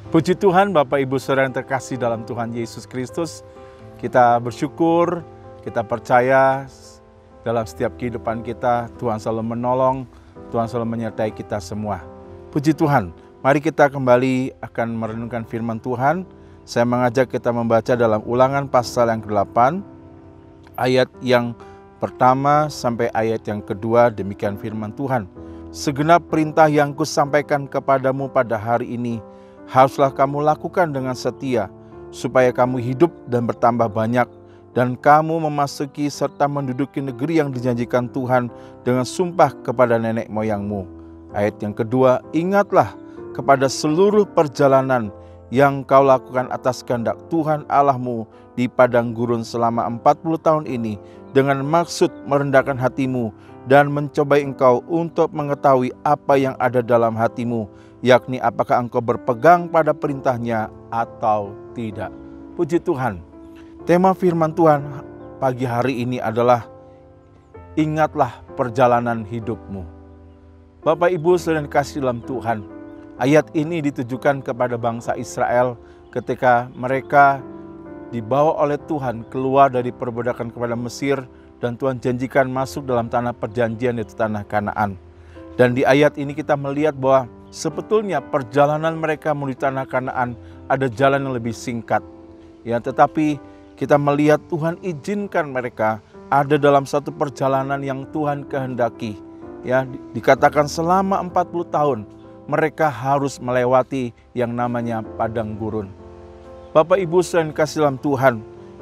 Puji Tuhan, Bapak Ibu Saudara yang terkasih dalam Tuhan Yesus Kristus. Kita bersyukur, kita percaya dalam setiap kehidupan kita, Tuhan selalu menolong, Tuhan selalu menyertai kita semua. Puji Tuhan, mari kita kembali akan merenungkan firman Tuhan. Saya mengajak kita membaca dalam Ulangan pasal yang ke-8, ayat yang pertama sampai ayat yang kedua, demikian firman Tuhan. Segenap perintah yang kusampaikan kepadamu pada hari ini, haruslah kamu lakukan dengan setia, supaya kamu hidup dan bertambah banyak, dan kamu memasuki serta menduduki negeri yang dijanjikan Tuhan dengan sumpah kepada nenek moyangmu. Ayat yang kedua, ingatlah kepada seluruh perjalanan yang kau lakukan atas kehendak Tuhan Allahmu di padang gurun selama 40 tahun ini, dengan maksud merendahkan hatimu dan mencobai engkau untuk mengetahui apa yang ada dalam hatimu, yakni apakah engkau berpegang pada perintahnya atau tidak. Puji Tuhan. Tema firman Tuhan pagi hari ini adalah ingatlah perjalanan hidupmu. Bapak Ibu Saudara yang kasih dalam Tuhan, ayat ini ditujukan kepada bangsa Israel ketika mereka dibawa oleh Tuhan keluar dari perbudakan kepada Mesir, dan Tuhan janjikan masuk dalam tanah perjanjian, yaitu tanah Kanaan. Dan di ayat ini kita melihat bahwa sebetulnya perjalanan mereka menuju tanah Kanaan ada jalan yang lebih singkat. Ya, tetapi kita melihat Tuhan izinkan mereka ada dalam satu perjalanan yang Tuhan kehendaki. Ya, dikatakan selama 40 tahun mereka harus melewati yang namanya padang gurun. Bapak Ibu Saudara yang kasih dalam Tuhan,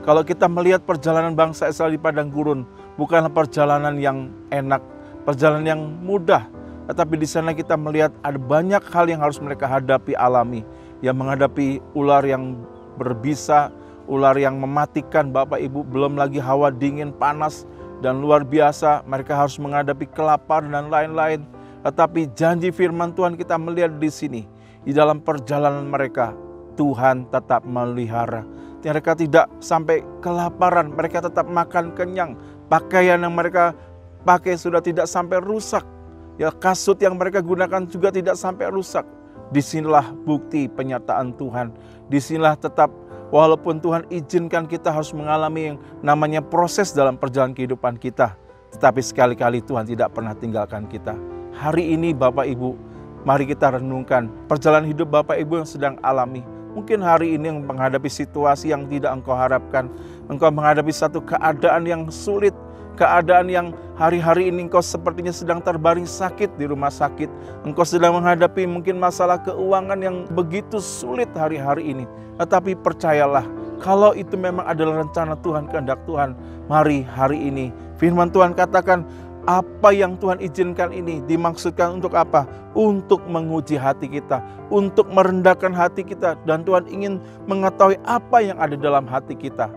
kalau kita melihat perjalanan bangsa Israel di padang gurun, bukanlah perjalanan yang enak, perjalanan yang mudah. Tetapi di sana kita melihat ada banyak hal yang harus mereka hadapi, alami. Yang menghadapi ular yang berbisa, ular yang mematikan Bapak Ibu, belum lagi hawa dingin, panas, dan luar biasa. Mereka harus menghadapi kelaparan dan lain-lain. Tetapi janji firman Tuhan kita melihat di sini, di dalam perjalanan mereka, Tuhan tetap melihara. Mereka tidak sampai kelaparan, mereka tetap makan kenyang. Pakaian yang mereka pakai sudah tidak sampai rusak. Ya, kasut yang mereka gunakan juga tidak sampai rusak. Disinilah bukti penyertaan Tuhan. Disinilah tetap walaupun Tuhan izinkan kita harus mengalami yang namanya proses dalam perjalanan kehidupan kita, tetapi sekali-kali Tuhan tidak pernah tinggalkan kita. Hari ini Bapak Ibu, mari kita renungkan perjalanan hidup Bapak Ibu yang sedang alami. Mungkin hari ini menghadapi situasi yang tidak engkau harapkan. Engkau menghadapi satu keadaan yang sulit. Keadaan yang hari-hari ini engkau sepertinya sedang terbaring sakit di rumah sakit. Engkau sedang menghadapi mungkin masalah keuangan yang begitu sulit hari-hari ini. Tetapi percayalah, kalau itu memang adalah rencana Tuhan, kehendak Tuhan, mari hari ini firman Tuhan katakan, apa yang Tuhan izinkan ini dimaksudkan untuk apa? Untuk menguji hati kita, untuk merendahkan hati kita. Dan Tuhan ingin mengetahui apa yang ada dalam hati kita.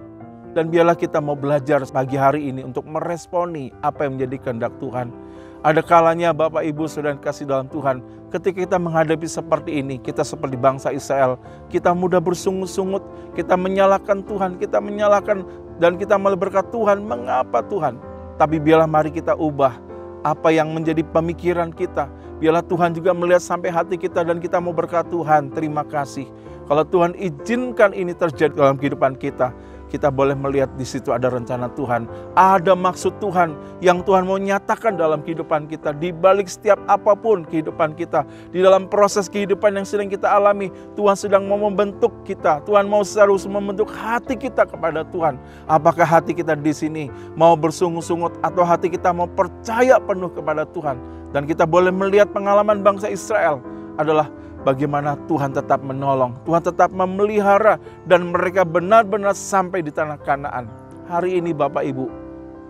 Dan biarlah kita mau belajar pagi hari ini untuk meresponi apa yang menjadi kehendak Tuhan. Ada kalanya Bapak Ibu Saudara yang kasih dalam Tuhan, ketika kita menghadapi seperti ini, kita seperti bangsa Israel, kita mudah bersungut-sungut, kita menyalahkan Tuhan, kita menyalahkan dan kita malah berkata, Tuhan, mengapa Tuhan? Tapi biarlah mari kita ubah apa yang menjadi pemikiran kita. Biarlah Tuhan juga melihat sampai hati kita dan kita mau berkata, Tuhan terima kasih. Kalau Tuhan izinkan ini terjadi dalam kehidupan kita, kita boleh melihat di situ ada rencana Tuhan. Ada maksud Tuhan yang Tuhan mau nyatakan dalam kehidupan kita. Di balik setiap apapun kehidupan kita. Di dalam proses kehidupan yang sedang kita alami, Tuhan sedang mau membentuk kita. Tuhan mau harus membentuk hati kita kepada Tuhan. Apakah hati kita di sini mau bersungut-sungut atau hati kita mau percaya penuh kepada Tuhan. Dan kita boleh melihat pengalaman bangsa Israel adalah bagaimana Tuhan tetap menolong, Tuhan tetap memelihara, dan mereka benar-benar sampai di tanah Kanaan. Hari ini Bapak Ibu,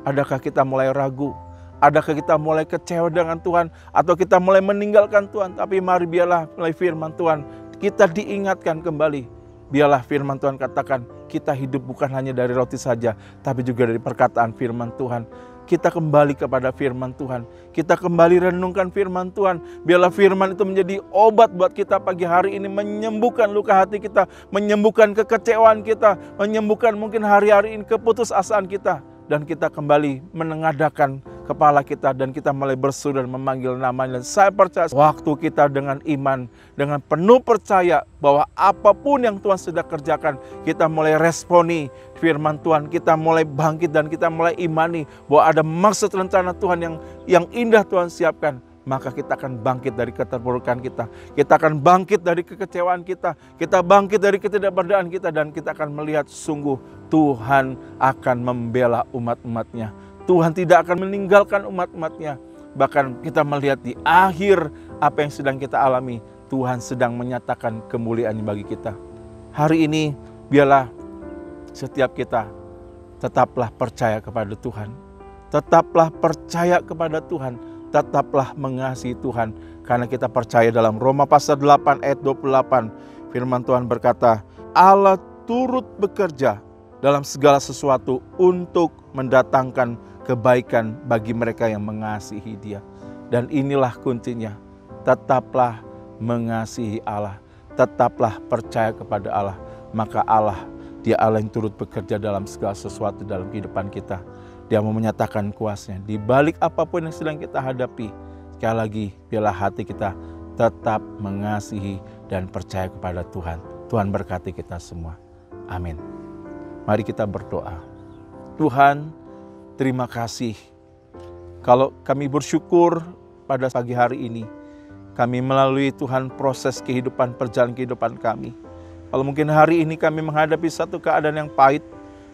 adakah kita mulai ragu? Adakah kita mulai kecewa dengan Tuhan? Atau kita mulai meninggalkan Tuhan? Tapi mari biarlah melalui firman Tuhan, kita diingatkan kembali. Biarlah firman Tuhan katakan, kita hidup bukan hanya dari roti saja, tapi juga dari perkataan firman Tuhan. Kita kembali kepada firman Tuhan. Kita kembali renungkan firman Tuhan. Biarlah firman itu menjadi obat buat kita pagi hari ini. Menyembuhkan luka hati kita. Menyembuhkan kekecewaan kita. Menyembuhkan mungkin hari-hari ini keputusasaan kita. dan kita kembali menengadahkan kepala kita dan kita mulai berseru dan memanggil namanya. Dan saya percaya waktu kita dengan iman, dengan penuh percaya bahwa apapun yang Tuhan sudah kerjakan, kita mulai responi firman Tuhan, kita mulai bangkit dan kita mulai imani bahwa ada maksud rencana Tuhan yang indah Tuhan siapkan. Maka kita akan bangkit dari keterpurukan kita akan bangkit dari kekecewaan kita bangkit dari ketidakberdayaan kita, dan kita akan melihat sungguh Tuhan akan membela umat-umatnya. Tuhan tidak akan meninggalkan umat-umatnya. Bahkan kita melihat di akhir apa yang sedang kita alami, Tuhan sedang menyatakan kemuliaan bagi kita. Hari ini biarlah setiap kita tetaplah percaya kepada Tuhan, tetaplah percaya kepada Tuhan, tetaplah mengasihi Tuhan, karena kita percaya dalam Roma pasal 8 ayat 28 firman Tuhan berkata, Allah turut bekerja dalam segala sesuatu untuk mendatangkan kebaikan bagi mereka yang mengasihi Dia. Dan inilah kuncinya, tetaplah mengasihi Allah, tetaplah percaya kepada Allah, maka Allah, Dia Allah yang turut bekerja dalam segala sesuatu dalam kehidupan kita. Dia mau menyatakan kuasanya di balik apapun yang sedang kita hadapi. Sekali lagi, biarlah hati kita tetap mengasihi dan percaya kepada Tuhan. Tuhan berkati kita semua. Amin. Mari kita berdoa. Tuhan, terima kasih. Kalau kami bersyukur pada pagi hari ini, kami melalui Tuhan proses kehidupan, perjalanan kehidupan kami. Kalau mungkin hari ini kami menghadapi satu keadaan yang pahit,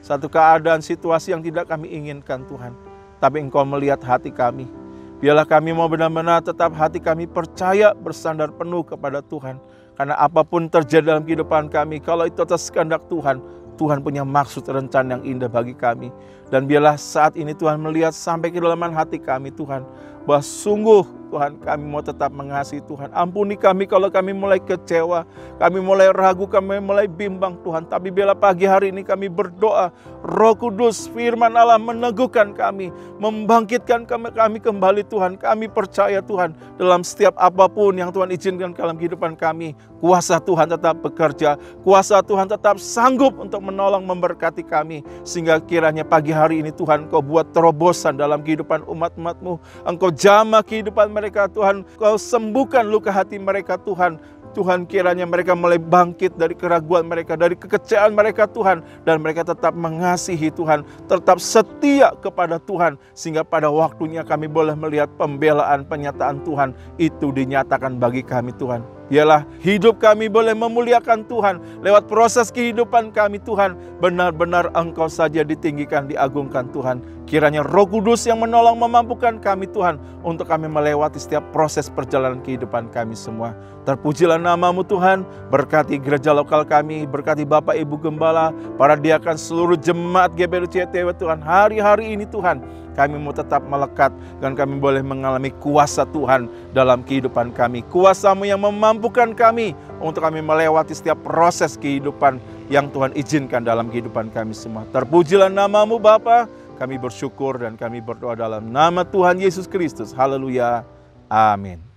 satu keadaan situasi yang tidak kami inginkan Tuhan, tapi Engkau melihat hati kami. Biarlah kami mau benar-benar tetap hati kami percaya bersandar penuh kepada Tuhan. Karena apapun terjadi dalam kehidupan kami, kalau itu atas kehendak Tuhan, Tuhan punya maksud rencana yang indah bagi kami. Dan biarlah saat ini Tuhan melihat sampai kedalaman hati kami Tuhan, bahwa sungguh Tuhan kami mau tetap mengasihi Tuhan. Ampuni kami kalau kami mulai kecewa, kami mulai ragu, kami mulai bimbang Tuhan. Tapi biarlah pagi hari ini kami berdoa, Roh Kudus firman Allah meneguhkan kami, membangkitkan kami kembali Tuhan. Kami percaya Tuhan dalam setiap apapun yang Tuhan izinkan dalam kehidupan kami, kuasa Tuhan tetap bekerja, kuasa Tuhan tetap sanggup untuk menolong memberkati kami. Sehingga kiranya pagi hari ini Tuhan Kau buat terobosan dalam kehidupan umat-umat-Mu. Engkau jamah kehidupan mereka Tuhan, Kau sembuhkan luka hati mereka Tuhan. Tuhan kiranya mereka mulai bangkit dari keraguan mereka, dari kekecewaan mereka Tuhan. Dan mereka tetap mengasihi Tuhan, tetap setia kepada Tuhan. Sehingga pada waktunya kami boleh melihat pembelaan, penyataan Tuhan itu dinyatakan bagi kami Tuhan. Biarlah hidup kami boleh memuliakan Tuhan lewat proses kehidupan kami Tuhan. Benar-benar Engkau saja ditinggikan, diagungkan Tuhan. Kiranya Roh Kudus yang menolong memampukan kami Tuhan untuk kami melewati setiap proses perjalanan kehidupan kami semua. Terpujilah nama-Mu Tuhan, berkati gereja lokal kami, berkati Bapak Ibu Gembala, para diakan, seluruh jemaat GBI CTW Tuhan. Hari-hari ini Tuhan, kami mau tetap melekat dan kami boleh mengalami kuasa Tuhan dalam kehidupan kami. Kuasa-Mu yang memampukan kami untuk kami melewati setiap proses kehidupan yang Tuhan izinkan dalam kehidupan kami semua. Terpujilah nama-Mu Bapa, kami bersyukur dan kami berdoa dalam nama Tuhan Yesus Kristus. Haleluya. Amin.